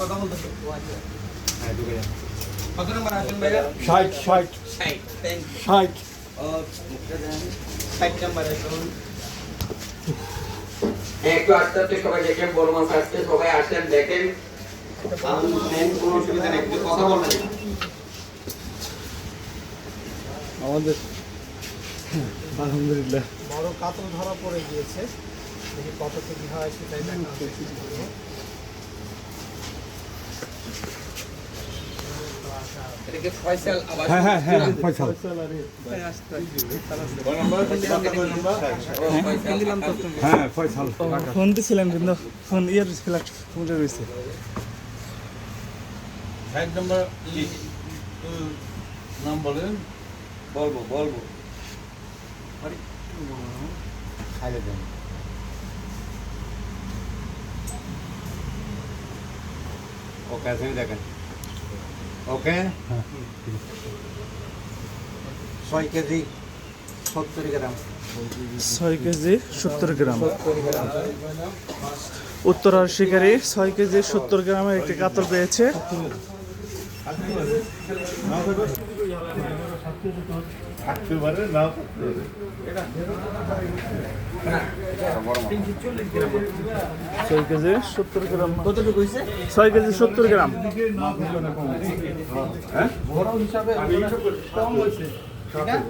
কথা বলতেছো হ্যাঁ ঢুকে যান কত নাম্বার আসেন ভাইয়া 60 ও 60 নাম্বার আসুন একটু আস্তে আস্তে সবাই দেখেন বড় মাছ আসছে সবাই আসেন দেখেন কোনো অসুবিধা নেই একটু কথা বলবেন আমাদের আলহামদুলিল্লাহ বড় কাতল ধরা পড়ে গিয়েছে দেখি কত কেজি হয় সেটাই দেখা এটাকে ফয়সাল আবাস হ্যাঁ ফয়সাল হ্যাঁ ফয়সাল ফোন দিছিলেন কিন্তু ফোন ফোনটা রয়েছে 60 নাম্বার নাম বলেন বলবো খাইলে দেন ওকে আছে দেখেন ওকে 6 কেজি 70 গ্রাম 6 কেজি 70 গ্রাম উত্তরার শিকারী 6 কেজি 70 গ্রামের একটি কাতল পেয়েছে ছয় কেজি 70 গ্রাম কতটুকু হইছে 6 কেজি 70 গ্রাম হ্যাঁ বড় হিসাবে কম হয়েছে হ্যাঁ